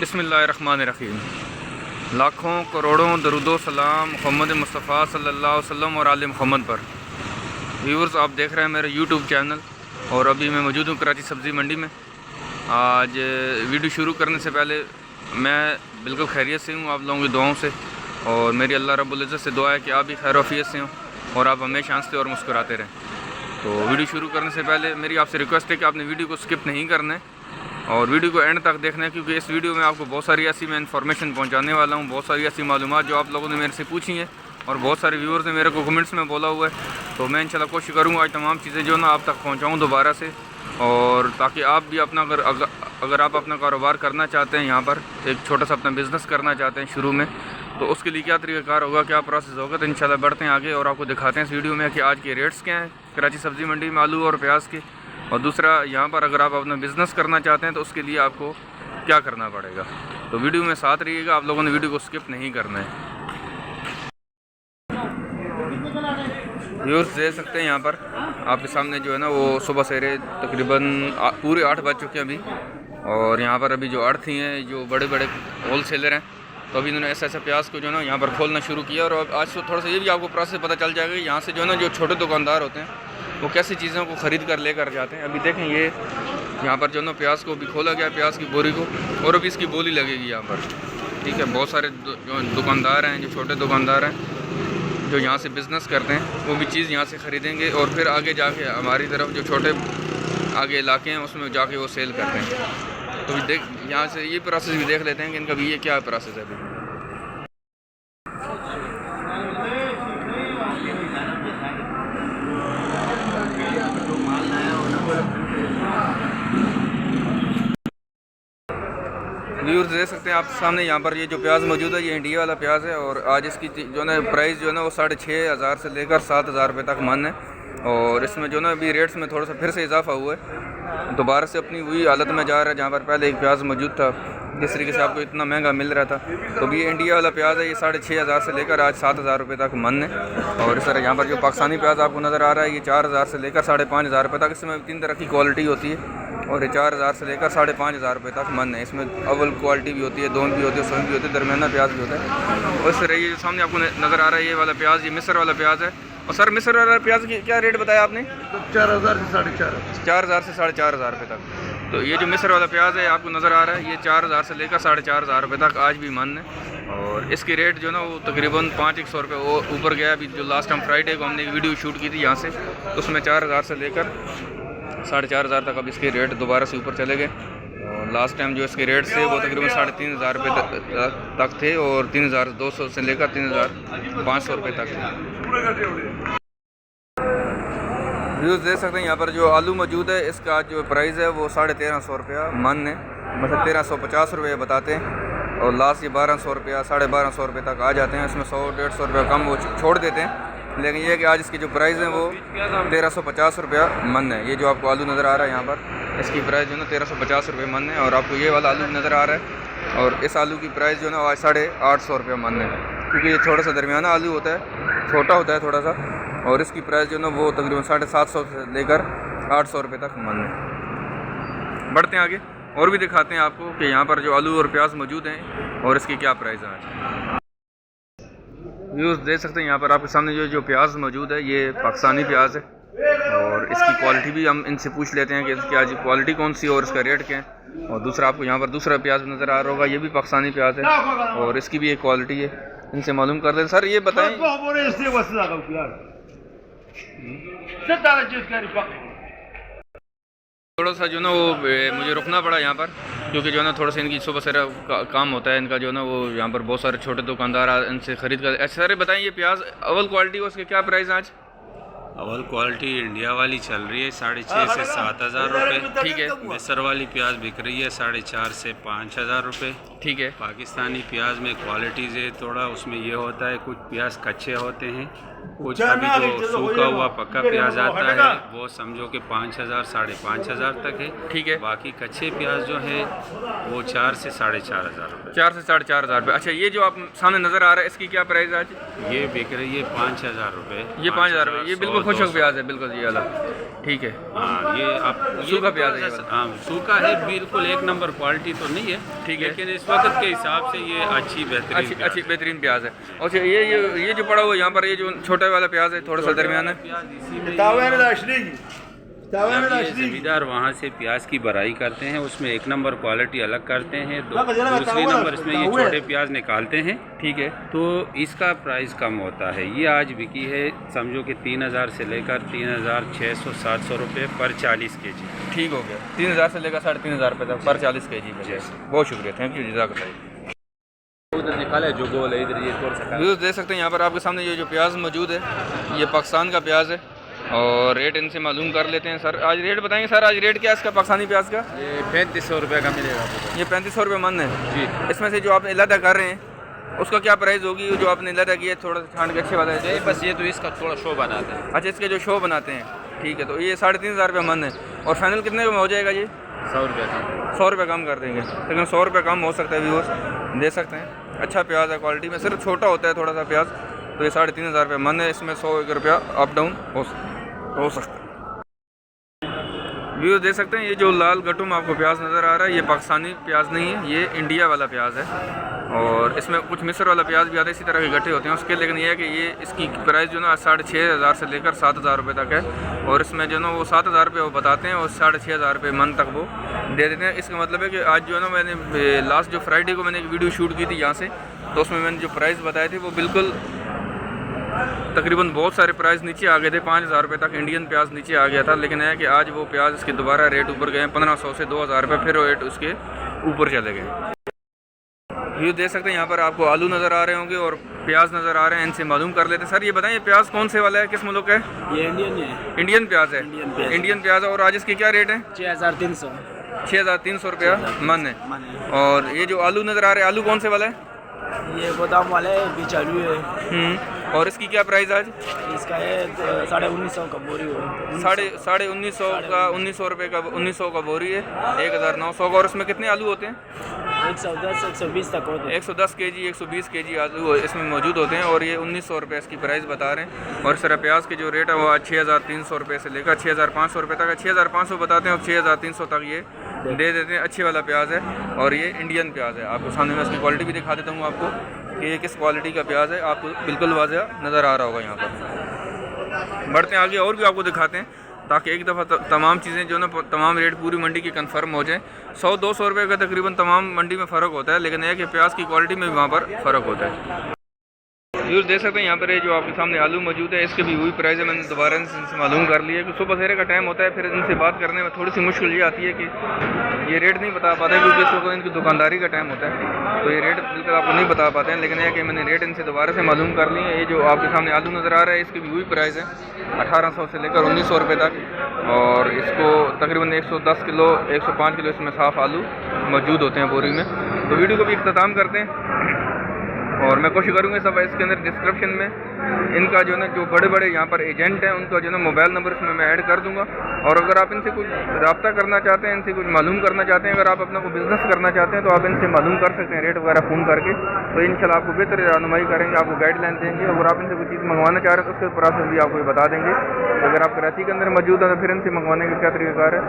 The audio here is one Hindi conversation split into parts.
बिस्मिल्लाहिर्रहमानिर्रहीम। लाखों करोड़ों दरूदो सलाम मोहम्मद मुस्तफ़ा सल्लल्लाहु अलैहि वसल्लम और आले मोहम्मद पर। व्यूअर्स, आप देख रहे हैं मेरे यूट्यूब चैनल और अभी मैं मौजूद हूँ कराची सब्ज़ी मंडी में। आज वीडियो शुरू करने से पहले मैं बिल्कुल खैरियत से हूँ, आप लोगों की दुआओं से, और मेरी अल्लाह रब्बुल इज़्ज़त से दुआ है कि आप भी खैर वफ़ियत से हों और आप हमेशा हंसते और मुस्कुराते रहें। तो वीडियो शुरू करने से पहले मेरी आपसे रिक्वेस्ट है कि आपने वीडियो को स्किप नहीं करना है और वीडियो को एंड तक देखना है, क्योंकि इस वीडियो में आपको बहुत सारी ऐसी मैं इन्फॉर्मेशन पहुंचाने वाला हूं, बहुत सारी ऐसी मालूमात जो आप लोगों ने मेरे से पूछी हैं और बहुत सारे व्यूअर्स ने मेरे को कमेंट्स में बोला हुआ है। तो मैं इंशाल्लाह कोशिश करूंगा आज तमाम चीज़ें जो ना आप तक पहुंचाऊं दोबारा से, और ताकि आप भी अपना अगर आप अपना कारोबार करना चाहते हैं, यहाँ पर एक छोटा सा अपना बिज़नेस करना चाहते हैं शुरू में, तो उसके लिए क्या तरीक़ाकार होगा, क्या प्रोसेस होगा। तो इंशाल्लाह बढ़ते हैं आगे और आपको दिखाते हैं इस वीडियो में कि आज के रेट्स क्या हैं कराची सब्ज़ी मंडी में आलू और प्याज के। और दूसरा, यहाँ पर अगर आप अपना बिज़नेस करना चाहते हैं तो उसके लिए आपको क्या करना पड़ेगा। तो वीडियो में साथ रहिएगा, आप लोगों ने वीडियो को स्किप नहीं करना है। व्यूअर्स देख सकते हैं यहाँ पर आपके सामने जो है ना वो सुबह सवेरे तकरीबन पूरे 8 बज चुके हैं अभी, और यहाँ पर अभी जो आड़ती हैं, जो बड़े बड़े होल सेलर हैं, तो अभी इन्होंने ऐसा प्याज को जो है ना यहाँ पर खोलना शुरू किया। और अब आज तो थोड़ा सा ये भी आपको प्रोसेस पता चल जाएगा यहाँ से जो है ना जो छोटे दुकानदार होते हैं वो कैसी चीज़ों को ख़रीद कर लेकर जाते हैं। अभी देखें ये यहाँ पर जो है ना प्याज को भी खोला गया, प्याज की बोरी को, और अभी इसकी बोली लगेगी यहाँ पर। ठीक है, बहुत सारे जो दुकानदार हैं, जो छोटे दुकानदार हैं, जो यहाँ से बिज़नेस करते हैं, वो भी चीज़ यहाँ से ख़रीदेंगे और फिर आगे जाके हमारी तरफ जो छोटे आगे इलाके हैं उसमें जाके वो सेल करते हैं। तो देख यहाँ से ये प्रोसेस भी देख लेते हैं कि इनका भी ये क्या प्रोसेस है अभी। व्यूअर्स देख सकते हैं आप सामने यहाँ पर ये जो प्याज मौजूद है, ये इंडिया वाला प्याज है, और आज इसकी जो है प्राइस जो है ना वो 6,500 से लेकर 7,000 रुपये तक मन है। और इसमें जो ना अभी रेट्स में थोड़ा सा फिर से इजाफा हुआ है, दोबारा से अपनी वही हालत में जा रहा है जहाँ पर पहले एक प्याज मौजूद था, जिस तरीके से आपको इतना महंगा मिल रहा था। तो अभी ये इंडिया वाला प्याज है, ये 6,500 से लेकर आज 7,000 रुपये तक मन है। और इस तरह यहाँ पर जो पाकिस्तानी प्याज आपको नज़र आ रहा है, ये 4,000 से लेकर 5,500 रुपये तक, इसमें 3 तरह की क्वालिटी होती है, और ये 4,000 से लेकर 5,500 रुपये तक मन है। इसमें अव्वल क्वालिटी भी होती है, दोन भी होती है, सौन भी होती है, दरमियाना प्याज भी होता है। और इस तरह ये जो सामने आपको नज़र आ रहा है ये वाला प्याज, ये मिस्र वाला प्याज है। और सर मिस्र वाला प्याज की क्या रेट बताया आपने? 4,000 से 4,500, 4,000 से 4,500 रुपये तक। तो ये जो मिस्र वाला प्याज है आपको नज़र आ रहा है, ये 4,000 से लेकर 4,500 रुपये तक आज भी मन है। और इसकी रेट जो ना वो तकरीबन 500 रुपये वो ऊपर गया। अभी जो लास्ट टाइम फ्राइडे को हमने एक वीडियो शूट की थी यहाँ से, तो उसमें 4,000 से लेकर 4,500 तक अब इसके रेट दोबारा से ऊपर चले गए। और लास्ट टाइम जो इसके रेट थे वो तकरीबन 3,500 रुपये तक थे, और 3,200 से लेकर 3,500 रुपये तक थे। व्यूज़ देख सकते हैं यहाँ पर जो आलू मौजूद है, इसका जो प्राइस है वो 1,350 रुपया मन है, मतलब 1,350 रुपये बताते हैं, और लास्ट ये 1,200 रुपया 1,250 रुपये तक आ जाते हैं। इसमें 100-150 रुपया कम वो छोड़ देते हैं, लेकिन ये कि आज इसकी जो प्राइस है वो 1,350 रुपया मन है। ये जो आपको आलू नज़र आ रहा है यहाँ पर, इसकी प्राइस जो है ना 1,350 रुपये मन है। और आपको ये वाला आलू नज़र आ रहा है, और इस आलू की प्राइस जो है ना आज 850 रुपया मन है, क्योंकि ये थोड़ा सा दरमियाना आलू होता है, छोटा होता है थोड़ा सा, और इसकी प्राइस जो है ना वो तकरीबन 750 से लेकर 800 रुपये तक मन है। बढ़ते हैं आगे और भी दिखाते हैं आपको कि यहाँ पर जो आलू और प्याज मौजूद हैं और इसकी क्या प्राइस है आज। व्यूज़ देख सकते हैं यहाँ पर आपके सामने जो प्याज मौजूद है, ये पाकिस्तानी प्याज है, और इसकी क्वालिटी भी हम इनसे पूछ लेते हैं कि इसकी आज क्वालिटी कौन सी है और इसका रेट क्या है। और दूसरा आपको यहाँ पर दूसरा प्याज नज़र आ रहा होगा, ये भी पाकिस्तानी प्याज है, और इसकी भी एक क्वालिटी है, इनसे मालूम कर दें। सर ये बताएं, थोड़ा सा जो ना वो मुझे रुकना पड़ा यहाँ पर, क्योंकि जो ना थोड़ा सा इनकी सुबह से काम होता है इनका, जो ना वो यहाँ पर बहुत सारे छोटे दुकानदार इनसे ख़रीद कर। अच्छा सर बताएं, ये प्याज अव्वल क्वालिटी है, उसके क्या प्राइस आज? अव्वल क्वालिटी इंडिया वाली चल रही है 6,500 से 7,000 रुपये। ठीक है। मिस्र वाली प्याज बिक रही है 4,500 से 5,000 रुपये। ठीक है। पाकिस्तानी प्याज में क्वालिटीज़ है थोड़ा, उसमें ये होता है कुछ प्याज कच्चे होते हैं कुछ अभी जो सूखा हुआ पक्का प्याज आता है वो समझो कि 5,000 5,500 तक है। ठीक है। बाकी कच्चे प्याज जो है वो 4 से 4,500 रुपये। 4 से 4,500 रुपये। अच्छा, ये जो आप सामने नज़र आ रहा है इसकी क्या प्राइस आज? ये बिक रही है 5,000 रुपये। ये 5,000 रुपये। ये बिल्कुल खुशक प्याज है, बिल्कुल ये वाला। ठीक है। हाँ, ये आप सूखा प्याज है ये वाला। हाँ, सूखा है, बिल्कुल एक नंबर क्वालिटी तो नहीं है। ठीक है। लेकिन इस वक्त के हिसाब से ये अच्छी बेहतरीन प्याज है। अच्छा, ये जो पड़ा हुआ यहाँ पर, ये जो छोटा वाला प्याज है थोड़ा सा दरमियान है, जमींदार वहाँ से प्याज की भराई करते हैं, उसमें एक नंबर क्वालिटी अलग करते हैं, दूसरी नंबर इसमें ये छोटे प्याज निकालते हैं। ठीक है। तो इसका प्राइस कम होता है। ये आज बिकी है समझो कि 3,000 से लेकर 3,600-700 रुपये पर 40 kg। ठीक हो गया। 3,000 से लेकर 3,500 रुपये तक पर 40 kg। बहुत शुक्रिया, थैंक यू, जज़ाकल्लाह। उधर निकाला है जो गोल है, इधर ये तोड़ सकता है। व्यूज़ देख सकते हैं यहाँ पर आपके सामने ये जो प्याज मौजूद है ये पाकिस्तान का प्याज है और रेट इनसे मालूम कर लेते हैं। सर आज रेट बताएंगे। सर आज रेट क्या है इसका पाकिस्तानी प्याज का? ये 3,500 रुपये का मिलेगा। ये 3,500 रुपये मन है जी। इसमें से जो आप इलादा कर रहे हैं उसका क्या प्राइस होगी? जो आपने इलादा किया है थोड़ा सा छान के अच्छे वाला है, बस ये तो इसका थोड़ा शो बनाते हैं। अच्छा, इसके जो शो बनाते हैं। ठीक है, तो ये 3,500 रुपये मन है। और फाइनल कितने में हो जाएगा? ये 100 रुपये कम। 100 रुपये कम कर देंगे, लेकिन 100 रुपये कम हो सकता है। व्यूअर्स दे सकते हैं, अच्छा प्याज है, क्वालिटी में सिर्फ छोटा होता है थोड़ा सा प्याज। तो ये 3,500 रुपये मन है, इसमें 100 रुपया अप डाउन हो सकता है। व्यू दे सकते हैं। ये जो लाल गटुम आपको प्याज नज़र आ रहा है ये पाकिस्तानी प्याज नहीं है, ये इंडिया वाला प्याज है। और इसमें कुछ मिस्र वाला प्याज भी आता है, इसी तरह के गट्टे होते हैं उसके। लेकिन ये है कि ये इसकी प्राइस जो ना 6,500 से लेकर 7,000 रुपये तक है। और इसमें जो ना वो 7,000 रुपये वो बताते हैं और 6,500 रुपये मन तक वो दे देते हैं। इसका मतलब है कि आज जो है ना मैंने लास्ट जो फ्राइडे को मैंने एक वीडियो शूट की थी यहाँ से, तो उसमें मैंने जो प्राइस बताए थे वो बिल्कुल तकरीबन बहुत सारे प्राइस नीचे आ गए थे। 5,000 रुपये तक इंडियन प्याज नीचे आ गया था। लेकिन है कि आज वो प्याज इसके दोबारा रेट ऊपर गए, 1,500 से 2,000 रुपये फिर रेट उसके ऊपर चले गए। ये देख सकते हैं यहाँ पर आपको आलू नज़र आ रहे होंगे और प्याज नज़र आ रहे हैं, इनसे मालूम कर लेते हैं। सर ये बताएं, ये प्याज कौन से वाला है, किस मुल्क का है? ये इंडियन है। इंडियन प्याज है। इंडियन प्याज है। और आज इसकी क्या रेट है? 6,300। 6,300 रुपया मन है। और ये जो आलू नज़र आ रहे हैं, आलू कौन से वाला है? ये गोदाम वाला है, बीच आलू है। और इसकी क्या प्राइस आज? इसका है 1,950 का बोरी है। 1,950 का 1,900 रुपये का 1,900 का बोरी है, 1,900 का। और इसमें कितने आलू होते हैं? 110-120 तक होते हैं। 110 kg 120 kg आलू इसमें मौजूद होते हैं। और ये 1,900 रुपये इसकी प्राइस बता रहे हैं। और सर प्याज के जो रेट है वो आज 6,300 रुपये से लेकर 6,500 रुपये तक है। 6,500 बताते हैं और 6,300 तक ये दे देते हैं। अच्छे वाला प्याज है और ये इंडियन प्याज है। आपको सामने में इसकी क्वालिटी भी दिखा देता हूँ आपको कि ये किस क्वालिटी का प्याज है, आपको बिल्कुल वाज़ेह नज़र आ रहा होगा यहाँ पर। बढ़ते हैं आगे और भी आपको दिखाते हैं ताकि एक दफ़ा तमाम चीज़ें जो ना तमाम रेट पूरी मंडी की कंफर्म हो जाए। 100-200 रुपये का तकरीबन तमाम मंडी में फ़र्क होता है, लेकिन यह कि प्याज की क्वालिटी में भी वहाँ पर फ़र्क होता है। यूज़ देख सकते हैं यहाँ पर जो आपके सामने आलू मौजूद है, इसके भी वही प्राइस है। मैंने दोबारा इनसे मालूम कर लिया कि सुबह सवेरे का टाइम होता है, फिर इनसे बात करने में थोड़ी सी मुश्किल ये आती है कि ये रेट नहीं बता पाते क्योंकि इस वक्त इनकी दुकानदारी का टाइम होता है, तो ये रेट बिल्कुल आपको नहीं बता पाते हैं। लेकिन यह कि मैंने रेट इनसे दोबारा से मालूम कर लिए। ये जो आपके सामने आलू नज़र आ रहा है इसकी भी वही प्राइस है, 1,800 से लेकर 1,900 रुपये तक। और इसको तकरीबन 110 किलो 105 किलो इसमें साफ़ आलू मौजूद होते हैं बोरी में। तो वीडियो को भी इख्तिताम करते हैं और मैं कोशिश करूँगा सब इसके अंदर डिस्क्रिप्शन में इनका जो ना जो बड़े बड़े यहाँ पर एजेंट हैं उनका जो ना मोबाइल नंबर इसमें मैं ऐड कर दूँगा। और अगर आप इनसे कुछ रब्ता करना चाहते हैं, इनसे कुछ मालूम करना चाहते हैं, अगर आप अपना कोई बिज़नेस करना चाहते हैं तो आप इनसे मालूम कर सकते हैं रेट वगैरह फ़ोन करके। तो इंशाल्लाह आपको बेहतर रहनुमाई करेंगे, आपको गाइडलाइन देंगे। अगर आप इनसे कोई चीज़ मंगवाना चाह रहे हैं तो उसके प्रोसेस भी आपको बता देंगे। अगर आप कराची के अंदर मौजूद हैं तो फिर इनसे मंगवाने का क्या तरीक़ाकार है,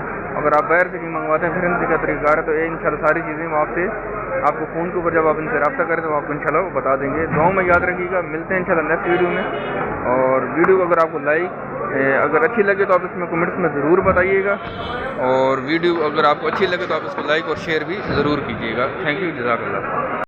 अगर आप बाहर से भी मंगवाते हैं फिर इनसे क्या तरीक़ाकार है। तो ये इंशाल्लाह सारी चीज़ें वो आपसे आपको फ़ोन के ऊपर जब आप इनसे रब्ता करें तो आपको इंशाल्लाह वो बता देंगे। दुआओं में याद रखिएगा। मिलते हैं इंशाल्लाह नेक्स्ट वीडियो में। और वीडियो को अगर आपको अगर अच्छी लगे तो आप इसमें कमेंट्स में ज़रूर बताइएगा। और वीडियो अगर आपको अच्छी लगे तो आप इसको लाइक और शेयर भी ज़रूर कीजिएगा। थैंक यू, जज़ाकल्लाह।